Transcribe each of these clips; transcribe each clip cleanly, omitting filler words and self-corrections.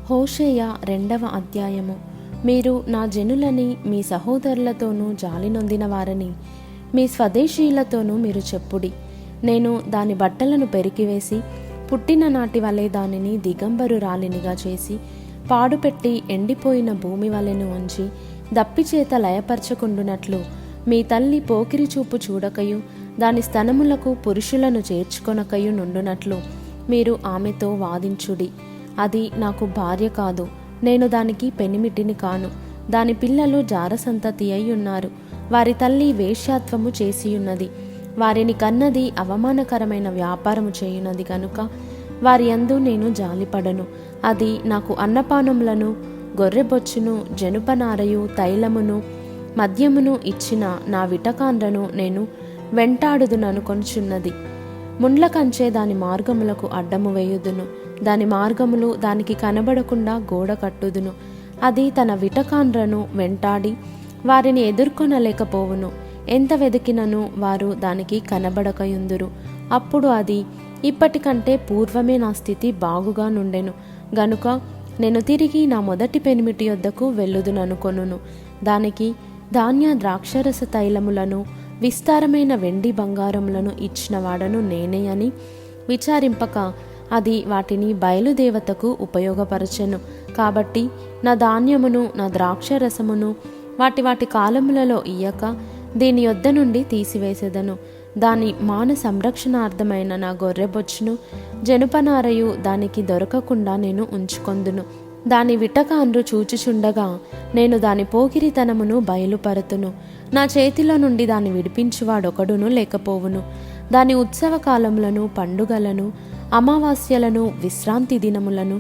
హోషేయ 2వ అధ్యాయము. మీరు నా జనులని మీ సహోదరులతోనూ జాలి నొందిన వారని మీ స్వదేశీయులతోనూ మీరు చెప్పుడి. నేను దాని బట్టలను పెరికివేసి పుట్టిన నాటి వలె దానిని దిగంబరురాలినిగా చేసి పాడుపెట్టి ఎండిపోయిన భూమి వలెను ఉంచి దప్పిచేత లయపరచకుండునట్లు మీ తల్లి పోకిరి చూపు చూడకయు దాని స్తనములకు పురుషులను చేర్చుకొనకయు నుండునట్లు మీరు ఆమెతో వాదించుడి. అది నాకు భార్య కాదు, నేను దానికి పెనిమిటిని కాను. దాని పిల్లలు జారసంతతి అయి ఉన్నారు. వారి తల్లి వేశ్యాత్వము చేసియున్నది. వారిని కన్నది అవమానకరమైన వ్యాపారము చేయున్నది కనుక వారి యందు నేను జాలిపడను. అది నాకు అన్నపానములను గొర్రెబొచ్చును జనుపనారయు తైలమును మద్యమును ఇచ్చిన నా విటకాండ్రను నేను వెంటాడుదుననుకొనుచున్నది. ముండ్ల కంచే దాని మార్గములకు అడ్డము వేయుదును. దాని మార్గములు దానికి కనబడకుండా గోడ కట్టుదును. అది తన విటకాండ్రను వెంటాడి వారిని ఎదుర్కొనలేకపోవును. ఎంత వెదికినను వారు దానికి కనబడకయుందురు. అప్పుడు అది ఇప్పటికంటే పూర్వమే నా స్థితి బాగుగా నుండెను గనుక నేను తిరిగి నా మొదటి పెనిమిటి యొద్దకు వెళ్ళుదుననుకొనును. దానికి ధాన్య ద్రాక్షరస తైలములను విస్తారమైన వెండి బంగారములను ఇచ్చిన వాడను నేనే అని విచారింపక అది వాటిని బయలుదేవతకు ఉపయోగపరచెను. కాబట్టి నా ధాన్యమును నా ద్రాక్షరసమును వాటి కాలములలో ఇయ్యక దీని యొద్ద నుండి తీసివేసేదను. దాని మాన సంరక్షణార్థమైన నా గొర్రెబొచ్చును జనుపనారయు దానికి దొరకకుండా నేను ఉంచుకొందును. దాని విటకాండ్రు చూచుచుండగా నేను దాని పోకిరితనమును బయలుపరతును. నా చేతిలో నుండి దాన్ని విడిపించువాడొకడును లేకపోవును. దాని ఉత్సవ కాలములను పండుగలను అమావాస్యలను విశ్రాంతి దినములను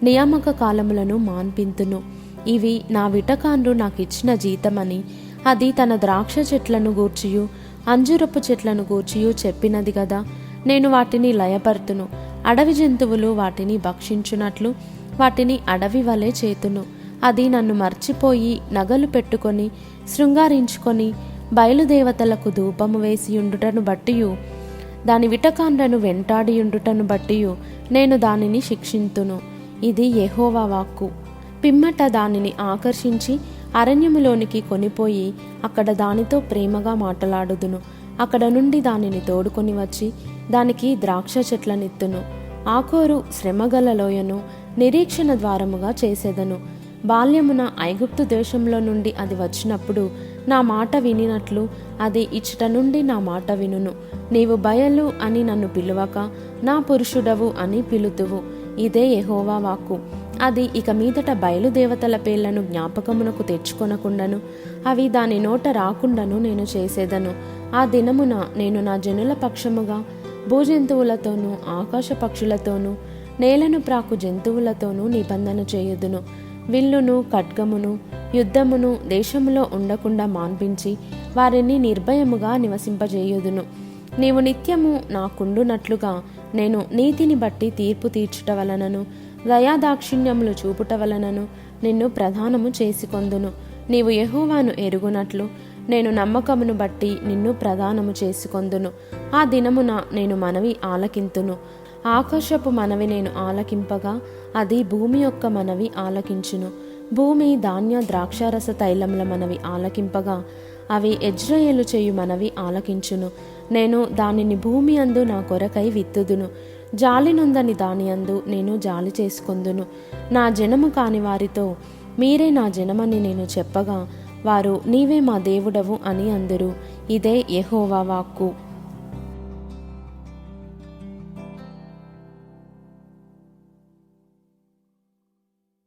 నియామక కాలములను మాన్పింతును. ఇవి నా విటకాండ్రు నాకిచ్చిన జీతమని అది తన ద్రాక్ష చెట్లను గూర్చియు అంజురపు చెట్లను గూర్చియు చెప్పినది గదా. నేను వాటిని లయపర్తును. అడవి జంతువులు వాటిని భక్షించునట్లు వాటిని అడవి వలె చేతును. అది నన్ను మర్చిపోయి నగలు పెట్టుకొని శృంగారించుకొని బయలుదేవతలకు ధూపము వేసియుండుటను బట్టియు దాని విటకాండ్రను వెంటాడియుండుటను బట్టియు నేను దానిని శిక్షింతును. ఇది యెహోవా వాక్కు. పిమ్మట దానిని ఆకర్షించి అరణ్యములోనికి కొనిపోయి అక్కడ దానితో ప్రేమగా మాటలాడుదును. అక్కడ నుండి దానిని తోడుకొని వచ్చి దానికి ద్రాక్ష చెట్లనిత్తును. ఆకోరు శ్రమగల లోయను నిరీక్షణ ద్వారముగా చేసేదను. బాల్యమున ఐగుప్తు దేశంలో నుండి అది వచ్చినప్పుడు నా మాట వినినట్లు అది ఇచ్చట నుండి నా మాట వినును. నీవు బయలు అని నన్ను పిలువక నా పురుషుడవు అని పిలుతువు. ఇదే యెహోవా వాక్కు. అది ఇక మీదట బయలుదేవతల పేర్లను జ్ఞాపకమునకు తెచ్చుకొనకుండాను అవి దాని నోట రాకుండాను నేను చేసేదను. ఆ దినమున నేను నా జనుల పక్షముగా భూజంతువులతోనూ ఆకాశ పక్షులతోనూ నేలను ప్రాకు జంతువులతోనూ నిబంధన చేయుదును. విల్లును ఖడ్గమును యుద్ధమును దేశములో ఉండకుండా మాన్పించి వారిని నిర్భయముగా నివసింపజేయుదును. నీవు నిత్యము నాకుండునట్లుగా నేను నీతిని బట్టి తీర్పు తీర్చుట వలనను దయాదాక్షిణ్యములు చూపుట వలనను నిన్ను ప్రధానము చేసుకొందును. నీవు యెహోవాను ఎరుగునట్లు నేను నమ్మకమును బట్టి నిన్ను ప్రధానము చేసుకొందును. ఆ దినమున నేను మనవి ఆలకింతును. ఆకాశపు మనవి నేను ఆలకింపగా అది భూమి యొక్క మనవి ఆలకించును. భూమి ధాన్య ద్రాక్షారస తైలముల మనవి ఆలకింపగా అవి యెజ్రెయేలు చేయు మనవి ఆలకించును. నేను దానిని భూమి అందు నా కొరకై విత్తుదును. జాలి నొందని దాని అందు నేను జాలి చేసుకొందును. నా జనము కాని వారితో మీరే నా జనమని నేను చెప్పగా వారు నీవే మా దేవుడవు అని అందురు. ఇదే యెహోవా వాక్కు.